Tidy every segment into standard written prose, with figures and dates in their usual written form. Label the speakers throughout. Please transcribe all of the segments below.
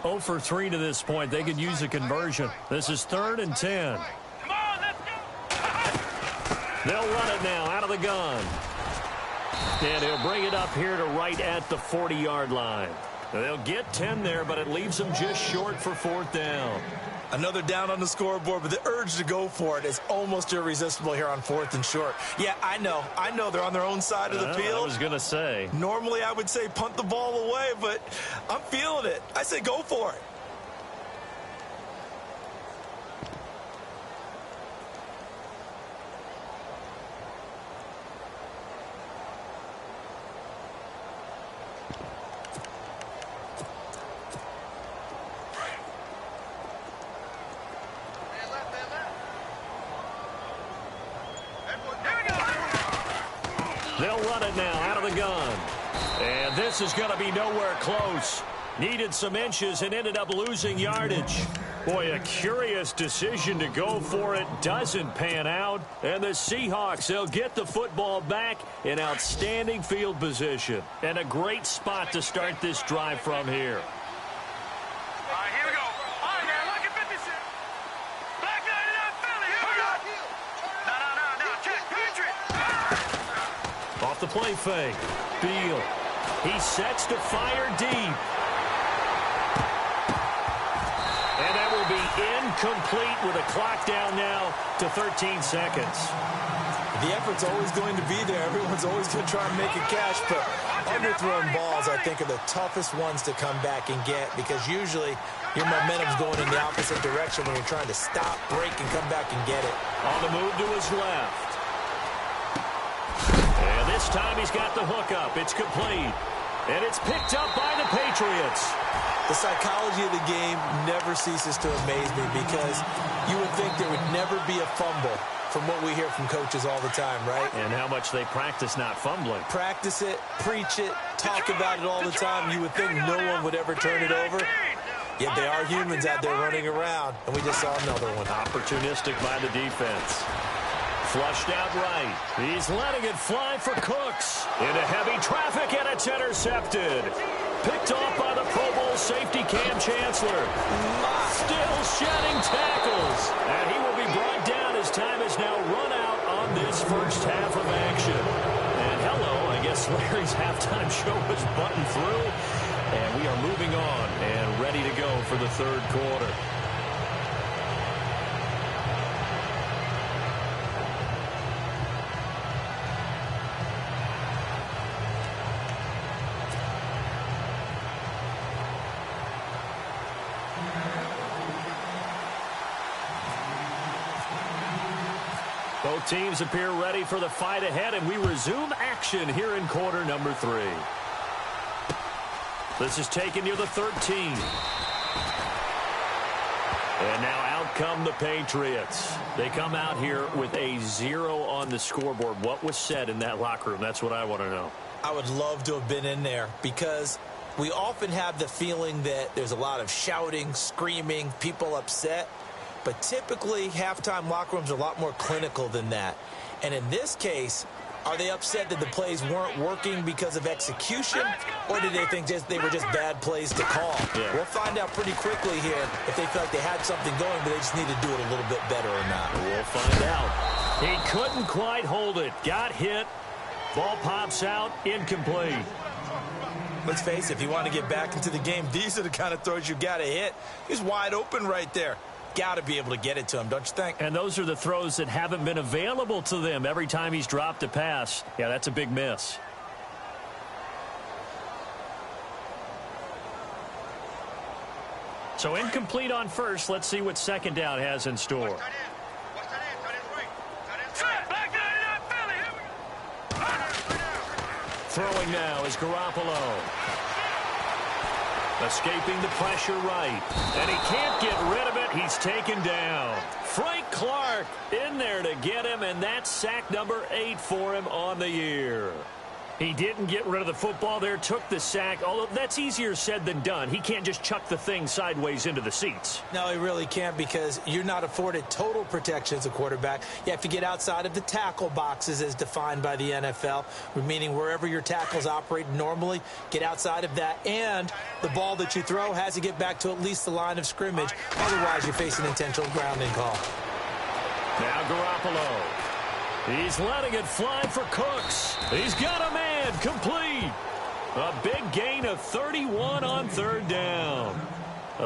Speaker 1: 0 for 3 to this point. They could use a conversion. This is 3rd and 10.
Speaker 2: Come on, let's go.
Speaker 1: They'll run it now out of the gun. And he'll bring it up here to right at the 40-yard line. They'll get 10 there, but it leaves them just short for 4th down.
Speaker 3: Another down on the scoreboard, but the urge to go for it is almost irresistible here on 4th and short. Yeah, I know they're on their own side of the field.
Speaker 1: I was going to say.
Speaker 3: Normally I would say punt the ball away, but I'm feeling it. I say go for it.
Speaker 1: They'll run it now out of the gun. And this is going to be nowhere close. Needed some inches and ended up losing yardage. Boy, a curious decision to go for it. Doesn't pan out. And the Seahawks, they'll get the football back in outstanding field position. And a great spot to start this drive from here. Off the play fake. Beal. He sets to fire deep. And that will be incomplete with a clock down now to 13 seconds.
Speaker 3: The effort's always going to be there. Everyone's always going to try and make a catch, but underthrown balls, I think, are the toughest ones to come back and get because usually your momentum's going in the opposite direction when you're trying to stop, break, and come back and get it.
Speaker 1: On the move to his left. And this time he's got the hookup. It's complete. And it's picked up by the Patriots.
Speaker 3: The psychology of the game never ceases to amaze me because you would think there would never be a fumble from what we hear from coaches all the time, right?
Speaker 1: And how much they practice not fumbling.
Speaker 3: Practice it, preach it, talk about it all the time. You would think no one would ever turn it over. Yet they are humans out there running around, and we just saw another one.
Speaker 1: Opportunistic by the defense. Flushed out right. He's letting it fly for Cooks. Into heavy traffic, and it's intercepted. Picked off by the Pro Bowl safety Cam Chancellor. Still shedding tackles. And he will be brought down as time is now run out on this first half of action. And hello, I guess Larry's halftime show was buttoned through. And we are moving on and ready to go for the third quarter. Both teams appear ready for the fight ahead, and we resume action here in quarter number 3. This is taken near the 13. And now out come the Patriots. They come out here with a 0 on the scoreboard. What was said in that locker room? That's what I want to know.
Speaker 3: I would love to have been in there because we often have the feeling that there's a lot of shouting, screaming, people upset. But typically, halftime locker rooms are a lot more clinical than that. And in this case, are they upset that the plays weren't working because of execution, or did they think they were just bad plays to call?
Speaker 1: Yeah.
Speaker 3: We'll find out pretty quickly here if they feel like they had something going, but they just need to do it a little bit better or not.
Speaker 1: We'll find out. He couldn't quite hold it. Got hit. Ball pops out. Incomplete.
Speaker 3: Let's face it, if you want to get back into the game, these are the kind of throws you got to hit. He's wide open right there. Got to be able to get it to him, don't you think?
Speaker 1: And those are the throws that haven't been available to them every time he's dropped a pass. Yeah, that's a big miss. So incomplete on first. Let's see what second down has in store. Throwing now is Garoppolo. Escaping the pressure right. And he can't get rid of it. He's taken down. Frank Clark in there to get him, and that's sack number 8 for him on the year. He didn't get rid of the football there, took the sack, although that's easier said than done. He can't just chuck the thing sideways into the seats.
Speaker 3: No, he really can't, because you're not afforded total protection as a quarterback. You have to get outside of the tackle boxes as defined by the NFL, meaning wherever your tackles operate normally, get outside of that, and the ball that you throw has to get back to at least the line of scrimmage. Otherwise, you face an intentional grounding call.
Speaker 1: Now Garoppolo. He's letting it fly for Cooks. He's got a man complete. A big gain of 31 on third down.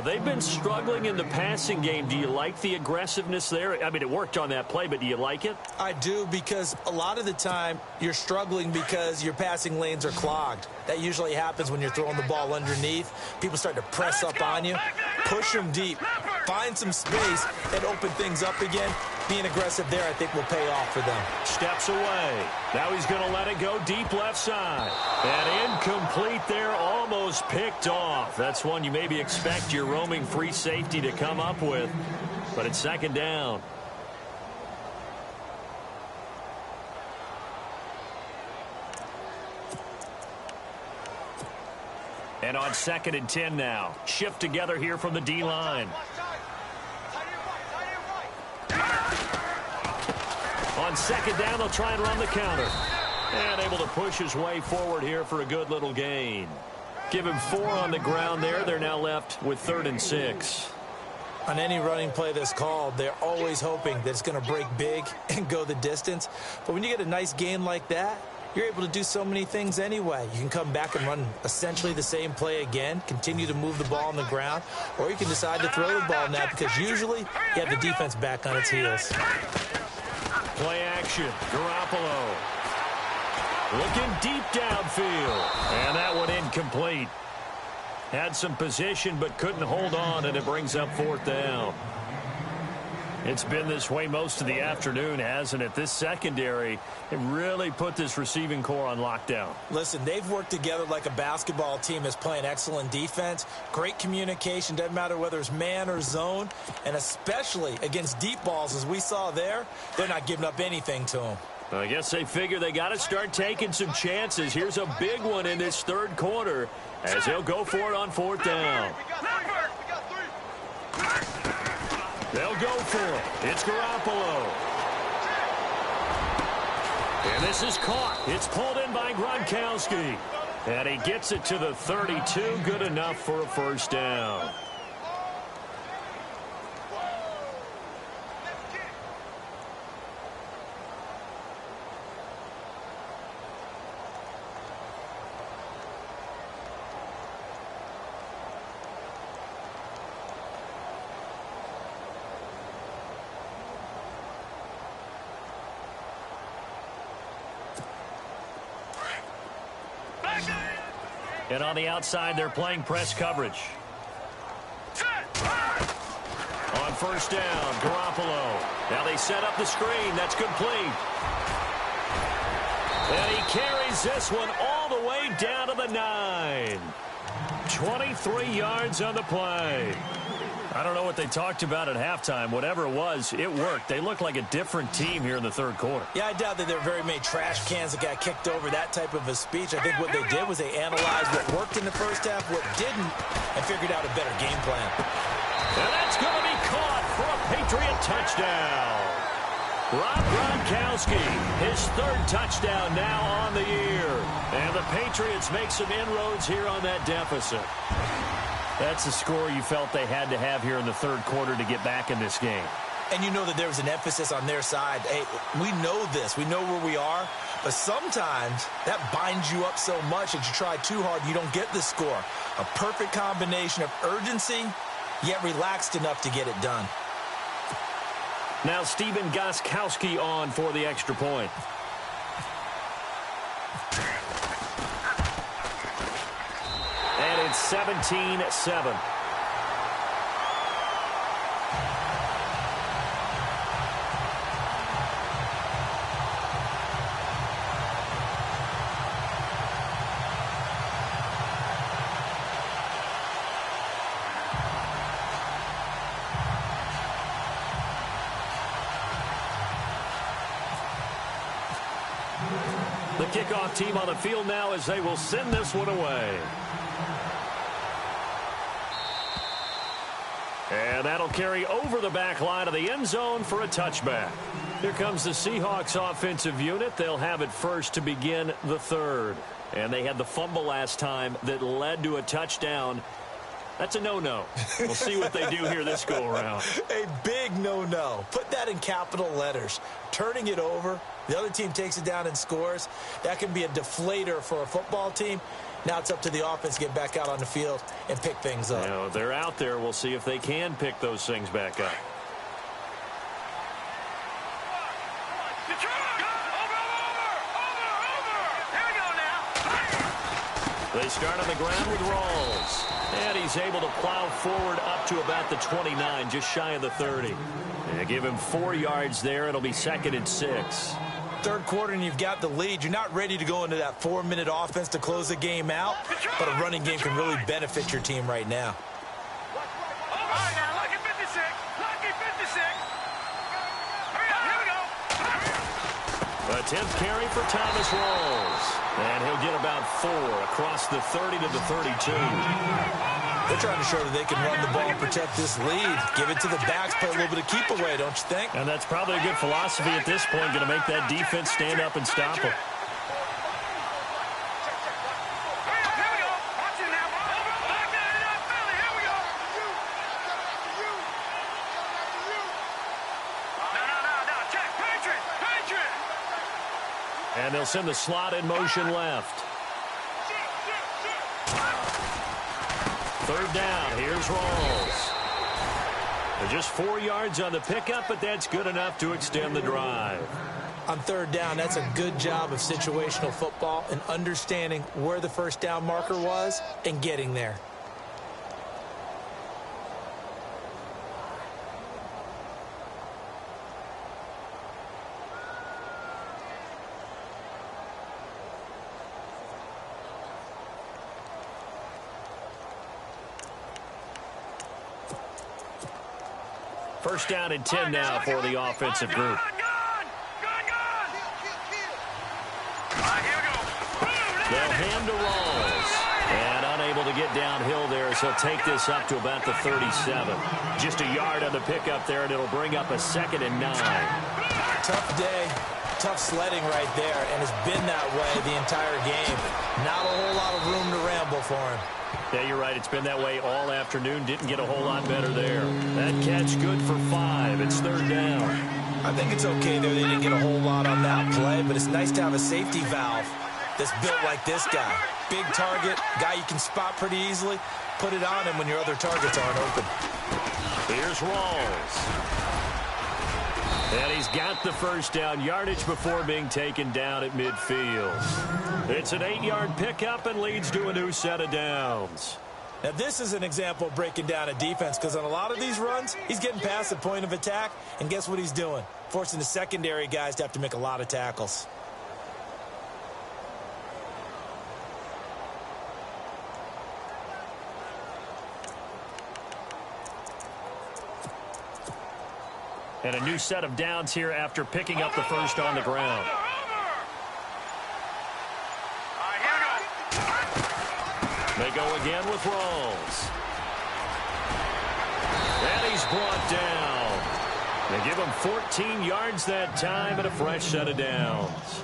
Speaker 1: They've been struggling in the passing game. Do you like the aggressiveness there? I mean, it worked on that play, but do you like it?
Speaker 3: I do, because a lot of the time you're struggling because your passing lanes are clogged. That usually happens when you're throwing the ball underneath. People start to press up on you. Push them deep. Find some space and open things up again. Being aggressive there, I think, will pay off for them.
Speaker 1: Steps away. Now he's going to let it go deep left side. And incomplete there, almost picked off. That's one you maybe expect your roaming free safety to come up with. But it's second down. And on 2nd and 10 now. Shift together here from the D-line. On 2nd down, they'll try and run the counter. And able to push his way forward here for a good little gain. Give him 4 on the ground there. They're now left with 3rd and 6.
Speaker 3: On any running play that's called, they're always hoping that it's going to break big and go the distance. But when you get a nice gain like that, you're able to do so many things anyway. You can come back and run essentially the same play again, continue to move the ball on the ground, or you can decide to throw the ball now, because usually you have the defense back on its heels.
Speaker 1: Play action. Garoppolo looking deep downfield. And that one incomplete. Had some position but couldn't hold on, and it brings up 4th down. It's been this way most of the afternoon, hasn't it? This secondary, it really put this receiving core on lockdown.
Speaker 3: Listen, they've worked together like a basketball team is playing excellent defense. Great communication, doesn't matter whether it's man or zone. And especially against deep balls, as we saw there, they're not giving up anything to them.
Speaker 1: I guess they figure they got to start taking some chances. Here's a big one in this 3rd quarter as they'll go for it on 4th down. They'll go for it. It's Garoppolo. And this is caught. It's pulled in by Gronkowski. And he gets it to the 32. Good enough for a 1st down. And on the outside, they're playing press coverage. On 1st down, Garoppolo. Now they set up the screen. That's complete. And he carries this one all the way down to the 9. 23 yards on the play. I don't know what they talked about at halftime. Whatever it was, it worked. They look like a different team here in the 3rd quarter.
Speaker 3: Yeah, I doubt that there were very many trash cans that got kicked over, that type of a speech. I think what they did was they analyzed what worked in the first half, what didn't, and figured out a better game plan.
Speaker 1: And that's going to be caught for a Patriot touchdown. Rob Gronkowski, his 3rd touchdown now on the year. And the Patriots make some inroads here on that deficit. That's the score you felt they had to have here in the 3rd quarter to get back in this game.
Speaker 3: And you know that there was an emphasis on their side. Hey, we know this. We know where we are. But sometimes that binds you up so much that you try too hard, you don't get the score. A perfect combination of urgency, yet relaxed enough to get it done.
Speaker 1: Now Stephen Gostkowski on for the extra point. And it's 17-7. The kickoff team on the field now as they will send this one away. And that'll carry over the back line of the end zone for a touchback. Here comes the Seahawks offensive unit. They'll have it first to begin the third. And they had the fumble last time that led to a touchdown. That's a no-no. We'll see what they do here this go-around.
Speaker 3: A big no-no. Put that in capital letters. Turning it over, the other team takes it down and scores. That can be a deflator for a football team. Now it's up to the offense to get back out on the field and pick things up.
Speaker 1: Now, they're out there. We'll see if they can pick those things back up. They start on the ground with Rawls. And he's able to plow forward up to about the 29, just shy of the 30. And give him 4 yards there. It'll be 2nd and 6.
Speaker 3: Third quarter and you've got the lead. You're not ready to go into that 4-minute offense to close the game out, but a running game can really benefit your team right now.
Speaker 2: Lucky 56. Lucky 56. Here we go.
Speaker 1: A 10th carry for Thomas Rawls. And he'll get about 4 across the 30 to the 32.
Speaker 3: They're trying to show that they can run the ball and protect this lead. Give it to the backs, play a little bit of keep away, don't you think?
Speaker 1: And that's probably a good philosophy at this point, going to make that defense stand up and stop them. And they'll send the slot in motion left. 3rd down. Here's Rawls. Just 4 yards on the pickup, but that's good enough to extend the drive.
Speaker 3: On 3rd down, that's a good job of situational football and understanding where the first down marker was and getting there.
Speaker 1: First down and 10 now for the offensive group. They'll hand to Rawls. And unable to get downhill there as he'll take this up to about the 37. Just a yard on the pickup there, and it'll bring up a 2nd and 9.
Speaker 3: Tough day, tough sledding right there, and it's been that way the entire game. Not a whole lot of room to ramble for him.
Speaker 1: Yeah, you're right. It's been that way all afternoon. Didn't get a whole lot better there. That catch good for 5. It's 3rd down.
Speaker 3: I think it's okay there. They didn't get a whole lot on that play, but it's nice to have a safety valve that's built like this guy. Big target, guy you can spot pretty easily. Put it on him when your other targets aren't open.
Speaker 1: Here's Rawls. And he's got the first down, yardage before being taken down at midfield. It's an 8-yard pickup and leads to a new set of downs.
Speaker 3: Now, this is an example of breaking down a defense because on a lot of these runs, he's getting past the point of attack, and guess what he's doing? Forcing the secondary guys to have to make a lot of tackles.
Speaker 1: And a new set of downs here after picking up the first on the ground. They go again with Rawls. And he's brought down. They give him 14 yards that time and a fresh set of downs.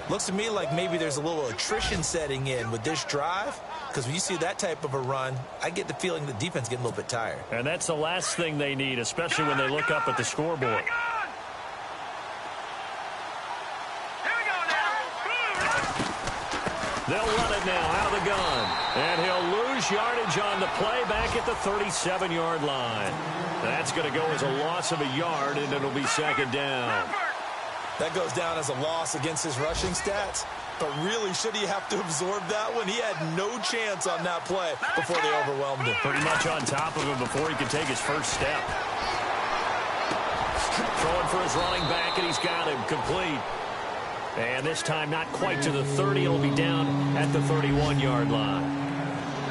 Speaker 3: Looks to me like maybe there's a little attrition setting in with this drive. Because when you see that type of a run, I get the feeling the defense getting a little bit tired.
Speaker 1: And that's the last thing they need, especially when they look up at the scoreboard. They'll run it now out of the gun. And he'll lose yardage on the play back at the 37-yard line. That's going to go as a loss of a yard, and it'll be 2nd down.
Speaker 3: That goes down as a loss against his rushing stats. But really, should he have to absorb that one? He had no chance on that play before they overwhelmed him.
Speaker 1: Pretty much on top of him before he could take his first step. Throwing for his running back, and he's got him complete. And this time not quite to the 30. It'll be down at the 31-yard line.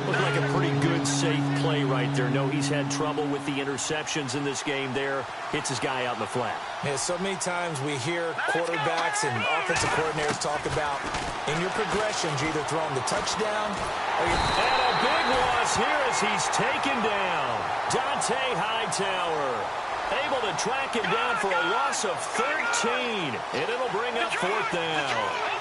Speaker 1: Looked like a pretty good, safe play right there. No, he's had trouble with the interceptions in this game there. Hits his guy out in the flat.
Speaker 3: Yeah, so many times we hear quarterbacks and offensive coordinators talk about in your progressions, you're either throwing the touchdown or you're...
Speaker 1: And a big loss here as he's taken down. Dante Hightower able to track him down for a loss of 13. And it'll bring up fourth down.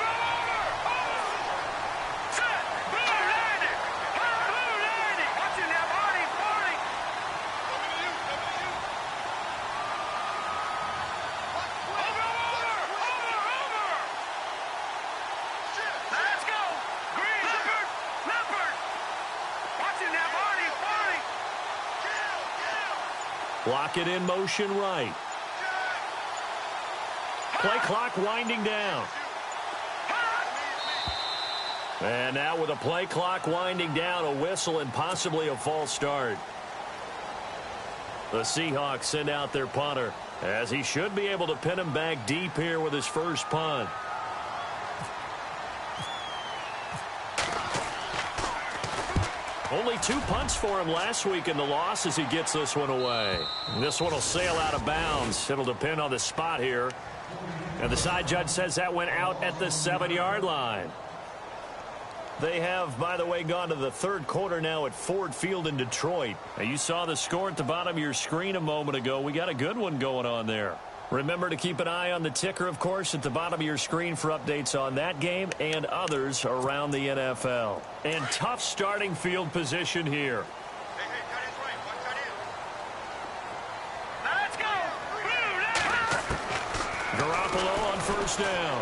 Speaker 1: Block it in motion right. Play clock winding down. And now with a play clock winding down, a whistle and possibly a false start. The Seahawks send out their punter as he should be able to pin him back deep here with his first punt. Only 2 punts for him last week in the loss as he gets this one away. This one will sail out of bounds. It'll depend on the spot here. And the side judge says that went out at the 7-yard line. They have, by the way, gone to the third quarter now at Ford Field in Detroit. Now, you saw the score at the bottom of your screen a moment ago. We got a good one going on there. Remember to keep an eye on the ticker, of course, at the bottom of your screen for updates on that game and others around the NFL. And tough starting field position here.
Speaker 2: Let's go!
Speaker 1: Garoppolo on first down.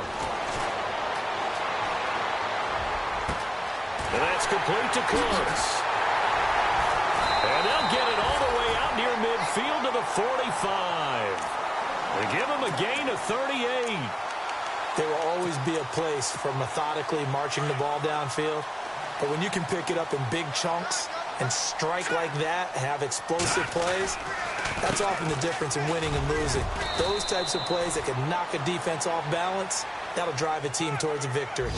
Speaker 1: And that's complete to Cooks. And they'll get it all the way out near midfield to the 45. They give him a gain of 38.
Speaker 3: There will always be a place for methodically marching the ball downfield. But when you can pick it up in big chunks and strike like that, have explosive plays, that's often the difference in winning and losing. Those types of plays that can knock a defense off balance, that'll drive a team towards a victory.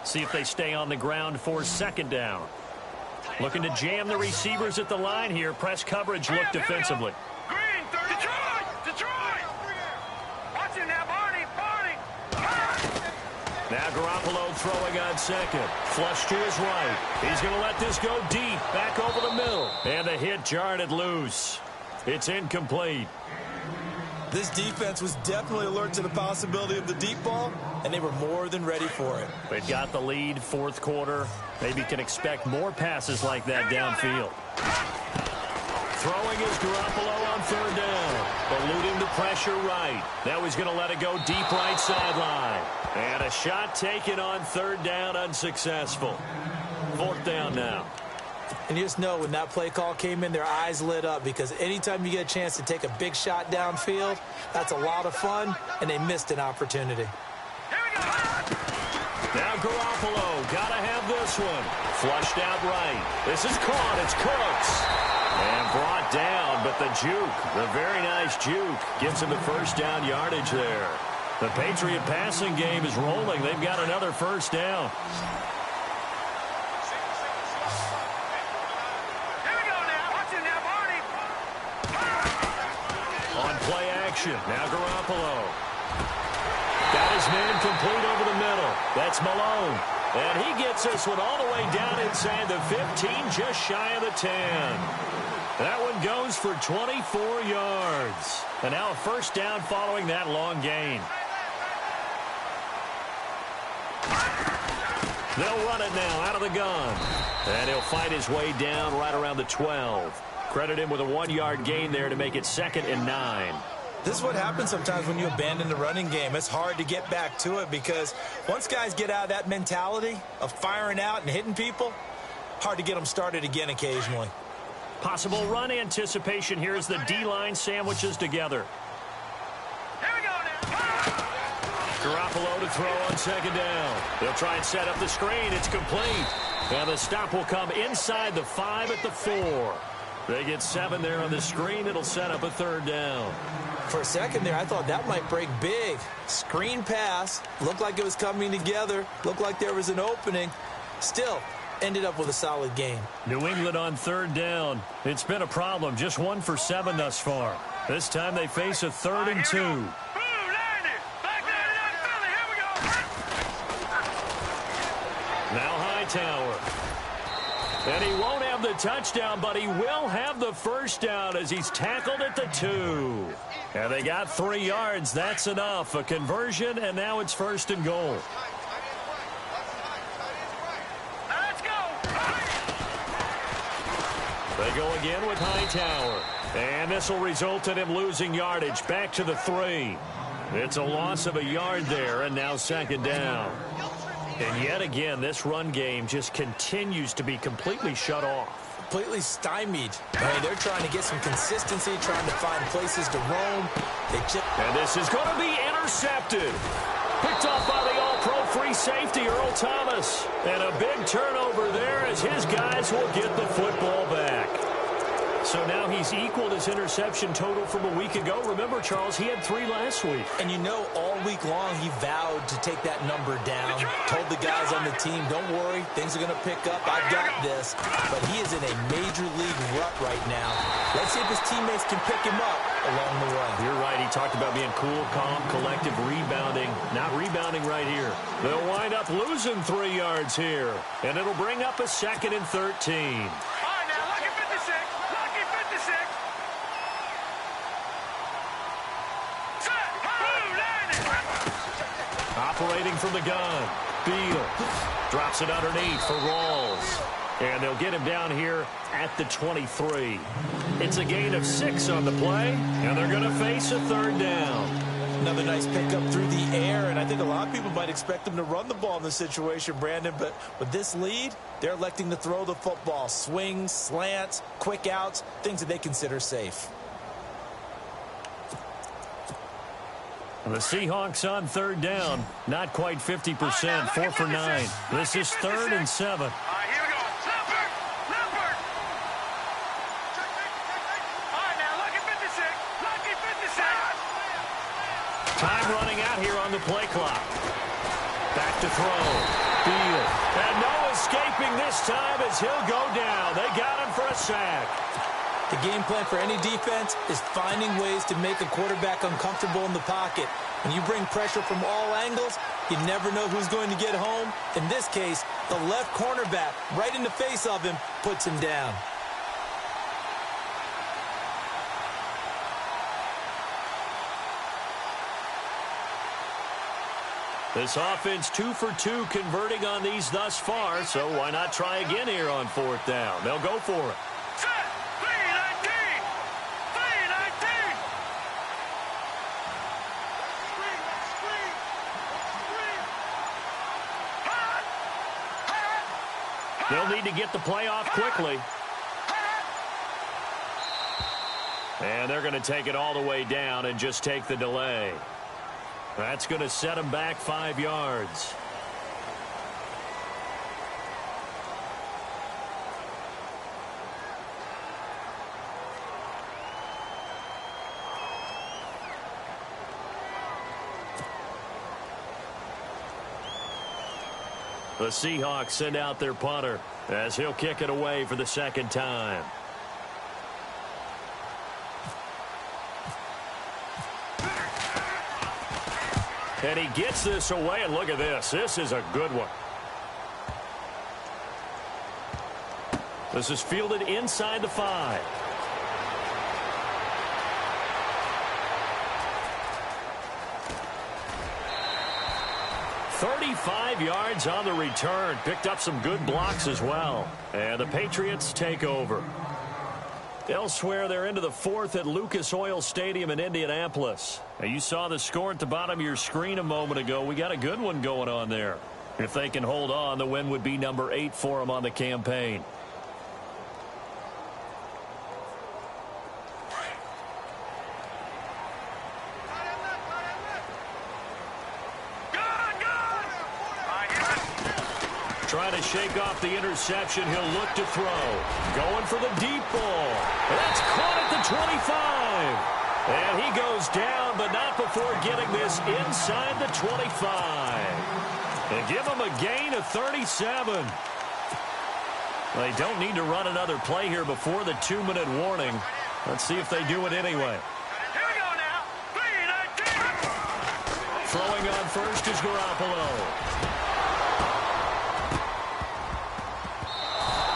Speaker 1: See if they stay on the ground for second down. Looking to jam the receivers at the line here. Press coverage look defensively.
Speaker 2: Green, Detroit! Watch it now, Barney!
Speaker 1: Now Garoppolo throwing on second. Flush to his right. He's going to let this go deep. Back over the middle. And the hit jarred it loose. It's incomplete.
Speaker 3: This defense was definitely alert to the possibility of the deep ball, and they were more than ready for it.
Speaker 1: They've got the lead, fourth quarter. Maybe can expect more passes like that downfield. Throwing is Garoppolo on third down. Eluding the pressure right. Now he's going to let it go deep right sideline. And a shot taken on third down, unsuccessful. Fourth down now.
Speaker 3: And you just know when that play call came in, their eyes lit up because anytime you get a chance to take a big shot downfield, that's a lot of fun, and they missed an opportunity.
Speaker 1: Now Garoppolo, got to have this one. Flushed out right. This is caught. It's Cooks. And brought down, but the juke, the very nice juke, gives him the first down yardage there. The Patriot passing game is rolling. They've got another first down. Now Garoppolo. Got his man complete over the middle. That's Malone. And he gets this one all the way down inside the 15, just shy of the 10. That one goes for 24 yards. And now a first down following that long gain. They'll run it now out of the gun. And he'll fight his way down right around the 12. Credit him with a 1-yard gain there to make it 2nd and 9.
Speaker 3: This is what happens sometimes when you abandon the running game. It's hard to get back to it because once guys get out of that mentality of firing out and hitting people, hard to get them started again occasionally.
Speaker 1: Possible run anticipation here as the D-line sandwiches together.
Speaker 2: Here we go now.
Speaker 1: Garoppolo to throw on second down. They'll try and set up the screen. It's complete. And the stop will come inside the 5 at the 4. They get 7 there on the screen. It'll set up a 3rd down.
Speaker 3: For a second there, I thought that might break big. Screen pass. Looked like it was coming together. Looked like there was an opening. Still, ended up with a solid game.
Speaker 1: New England on 3rd down. It's been a problem. Just 1 for 7 thus far. This time they face a 3rd and 2. Now Hightower. And he won't have the touchdown, but he will have the 1st down as he's tackled at the 2. And they got 3 yards. That's enough. A conversion, and now it's 1st and goal.
Speaker 2: Let's go.
Speaker 1: They go again with Hightower. And this will result in him losing yardage back to the 3. It's a loss of a yard there, and now 2nd down. And yet again, this run game just continues to be completely shut off.
Speaker 3: Completely stymied. I mean, they're trying to get some consistency, trying to find places to roam.
Speaker 1: And this is going to be intercepted. Picked off by the all-pro free safety, Earl Thomas. And a big turnover there as his guys will get the football back. So now he's equaled his interception total from a week ago. Remember, Charles, he had 3 last week.
Speaker 3: And you know, all week long he vowed to take that number down. Told the guys on the team, don't worry, things are going to pick up. I've got this. But he is in a major league rut right now. Let's see if his teammates can pick him up along the way.
Speaker 1: You're right. He talked about being cool, calm, collective, rebounding. Not rebounding right here. They'll wind up losing 3 yards here. And it'll bring up a 2nd and 13. Operating from the gun. Beal drops it underneath for Rawls. And they'll get him down here at the 23. It's a gain of 6 on the play, and they're going to face a 3rd down.
Speaker 3: Another nice pickup through the air, and I think a lot of people might expect them to run the ball in this situation, Brandon, but with this lead, they're electing to throw the football. Swings, slants, quick outs, things that they consider safe.
Speaker 1: The Seahawks on 3rd down. Not quite 50%. 4 for 9. This is 3rd and 7.
Speaker 2: All right, here we go. Leopard. All right, now lucky 56. Lucky 56.
Speaker 1: Time running out here on the play clock. Back to throw. Beal. And no escaping this time as he'll go down. They got him for a sack.
Speaker 3: The game plan for any defense is finding ways to make a quarterback uncomfortable in the pocket. When you bring pressure from all angles, you never know who's going to get home. In this case, the left cornerback, right in the face of him, puts him down.
Speaker 1: This offense 2 for 2 converting on these thus far, so why not try again here on 4th down? They'll go for it. They'll need to get the play off quickly. And they're going to take it all the way down and just take the delay. That's going to set them back 5 yards. The Seahawks send out their punter as he'll kick it away for the 2nd time. And he gets this away, and look at this. This is a good one. This is fielded inside the 5. "35 yards on the return." Picked up some good blocks as well. And the Patriots take over. Elsewhere, they're into the 4th at Lucas Oil Stadium in Indianapolis. Now, you saw the score at the bottom of your screen a moment ago. We got a good one going on there. If they can hold on, the win would be number 8 for them on the campaign. Trying to shake off the interception. He'll look to throw. Going for the deep ball. That's caught at the 25. And he goes down, but not before getting this inside the 25. And give him a gain of 37. They don't need to run another play here before the 2-minute warning. Let's see if they do it anyway.
Speaker 2: Here we go now. 3-19.
Speaker 1: Throwing on first is Garoppolo.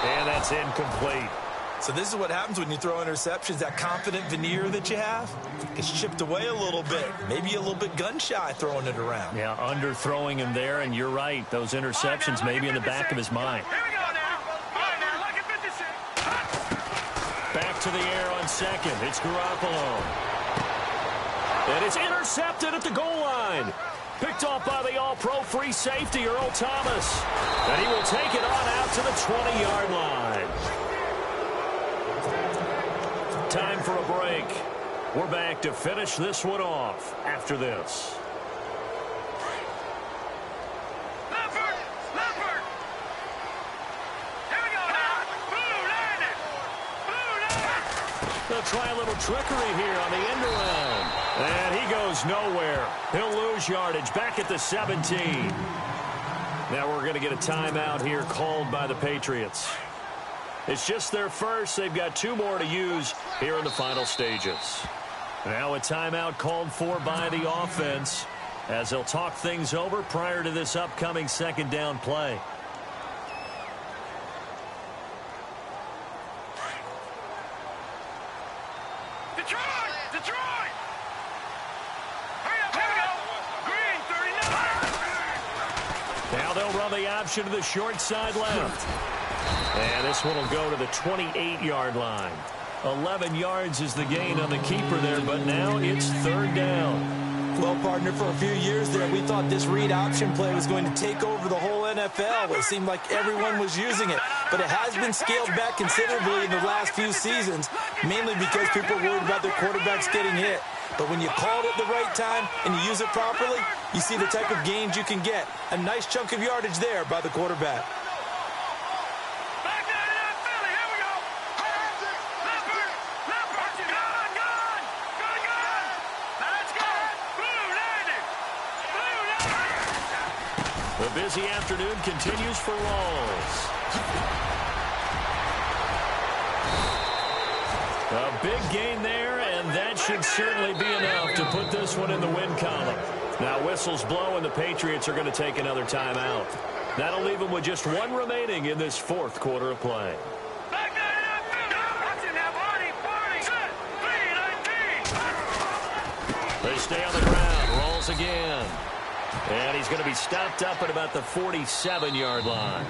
Speaker 1: And that's incomplete.
Speaker 3: So this is what happens when you throw interceptions. That confident veneer that you have gets chipped away a little bit. Maybe a little bit gun-shy throwing it around.
Speaker 1: Yeah, underthrowing him there, and you're right. Those interceptions may be in the back of his mind.
Speaker 2: Here we go now. All right, now, look at 56.
Speaker 1: Back to the air on second. It's Garoppolo. And it's intercepted at the goal line. Picked off by the all-pro free safety, Earl Thomas. And he will take it on out to the 20-yard line. Time for a break. We're back to finish this one off after this.
Speaker 2: Leopard! Leopard! Here we go now. Blue landed. Blue landed.
Speaker 1: They'll try a little trickery here on the end around. And he goes nowhere. He'll lose yardage back at the 17. Now we're going to get a timeout here called by the Patriots. It's just their first. They've got 2 more to use here in the final stages. Now a timeout called for by the offense as they'll talk things over prior to this upcoming second down play.
Speaker 2: Detroit! Detroit! Hurry up, here we go. Green, 39.
Speaker 1: Now they'll run the option to the short side left. And this one will go to the 28-yard line. 11 yards is the gain on the keeper there, but now it's third down.
Speaker 3: Well, partner, for a few years there, we thought this read option play was going to take over the whole NFL. It seemed like everyone was using it, but it has been scaled back considerably in the last few seasons, mainly because people are worried about their quarterbacks getting hit. But when you call it the right time and you use it properly, you see the type of gains you can get. A nice chunk of yardage there by the quarterback.
Speaker 2: Back down to that Philly. Here we go. Leopard! Leopard! Gone! Gone! Gone! Gone! Now let's go. Blue landed. Blue landed.
Speaker 1: The busy afternoon continues for Rawls. A big gain there, and that should certainly be enough to put this one in the win column. Now whistles blow, and the Patriots are going to take another timeout. That'll leave them with just 1 remaining in this fourth quarter of play.
Speaker 2: Back down to that Philly. Watching that Barney. Barney. Set. 3-19.
Speaker 1: They stay on the ground. Rolls again. And he's going to be stopped up at about the 47-yard line.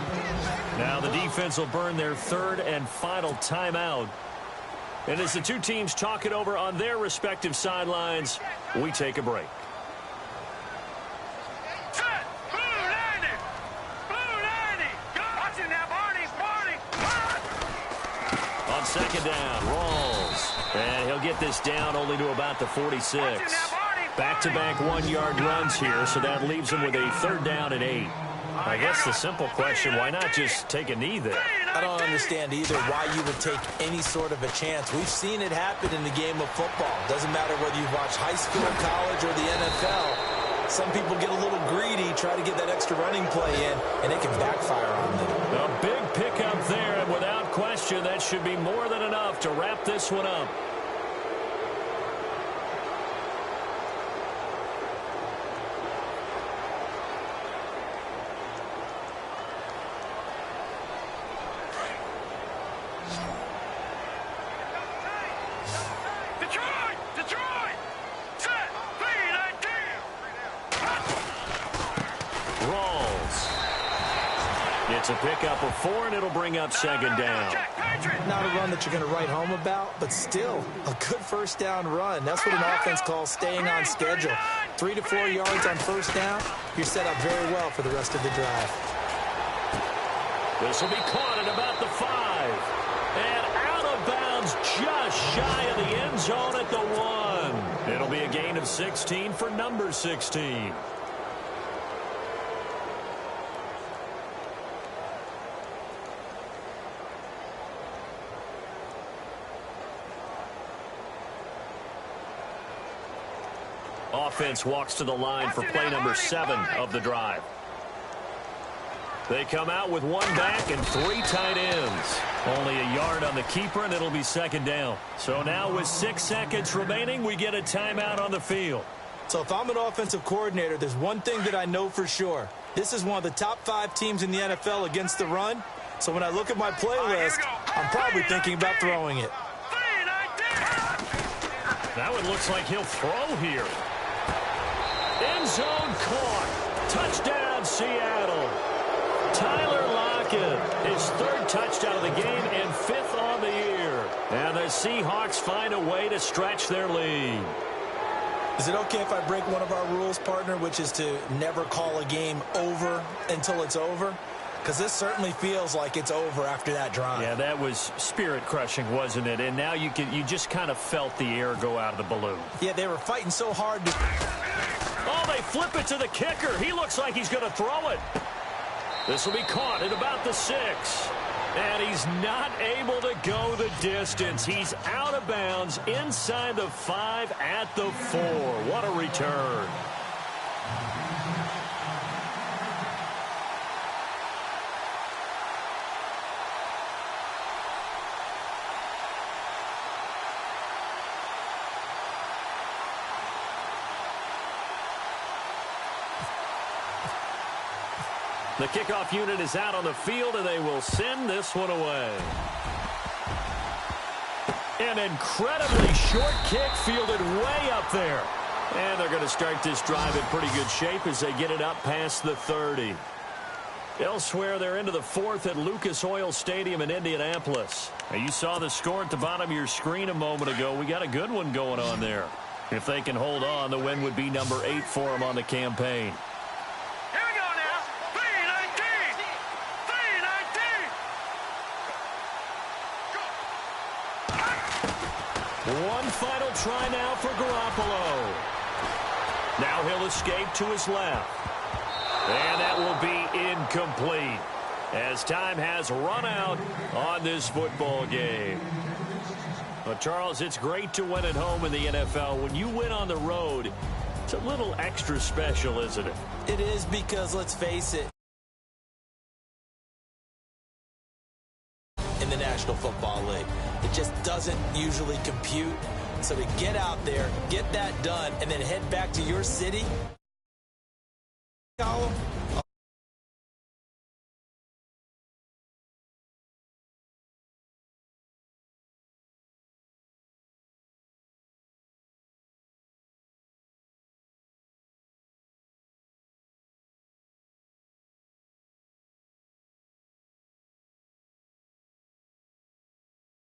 Speaker 1: Now the defense will burn their third and final timeout. And as the two teams talk it over on their respective sidelines, we take a break.
Speaker 2: Set. Blue landed. Blue landed. Watching that Barney. Barney.
Speaker 1: On second down, Rawls. And he'll get this down only to about the 46. Back-to-back 1-yard runs here, so that leaves him with a third down and 8. I guess the simple question, why not just take a knee there?
Speaker 3: I don't understand either why you would take any sort of a chance. We've seen it happen in the game of football. Doesn't matter whether you've watched high school, college, or the NFL. Some people get a little greedy, try to get that extra running play in, and it can backfire on them.
Speaker 1: A big pickup there, and without question, that should be more than enough to wrap this one up.
Speaker 2: Detroit! Detroit! Set! 3-19.
Speaker 1: Rawls. It's a pickup of 4, and it'll bring up second down.
Speaker 3: Not a run that you're going to write home about, but still a good first down run. That's what an offense calls staying on schedule. 3 to 4 yards on first down, you're set up very well for the rest of the drive.
Speaker 1: This will be caught at about the 5. And out of bounds just shy of the end zone at the 1. It'll be a gain of 16 for number 16. Offense walks to the line for play number 7 of the drive. They come out with 1 back and 3 tight ends. Only a yard on the keeper, and it'll be 2nd down. So now with 6 seconds remaining, we get a timeout on the field.
Speaker 3: So if I'm an offensive coordinator, there's one thing that I know for sure. This is one of the top 5 teams in the NFL against the run. So when I look at my playlist, I'm probably thinking about throwing it.
Speaker 1: Now it looks like he'll throw here. End zone caught. Touchdown, Seattle. Tyler Lockett, his 3rd touchdown of the game and 5th on the year. And the Seahawks find a way to stretch their lead.
Speaker 3: Is it okay if I break one of our rules, partner, which is to never call a game over until it's over? Because this certainly feels like it's over after that drive.
Speaker 1: Yeah, that was spirit-crushing, wasn't it? And now you just kind of felt the air go out of the balloon.
Speaker 3: Yeah, they were fighting so hard to...
Speaker 1: Oh, they flip it to the kicker. He looks like he's going to throw it. This will be caught at about the 6. And he's not able to go the distance. He's out of bounds inside the 5 at the 4. What a return. The kickoff unit is out on the field, and they will send this one away. An incredibly short kick fielded way up there. And they're going to start this drive in pretty good shape as they get it up past the 30. Elsewhere, they're into the 4th at Lucas Oil Stadium in Indianapolis. Now, you saw the score at the bottom of your screen a moment ago. We got a good one going on there. If they can hold on, the win would be number 8 for them on the campaign. One final try now for Garoppolo. Now he'll escape to his left. And that will be incomplete as time has run out on this football game. Well, Charles, it's great to win at home in the NFL. When you win on the road, it's a little extra special, isn't it?
Speaker 3: It is, because let's face it, in the National Football League, it just doesn't usually compute. So to get out there, get that done, and then head back to your city column,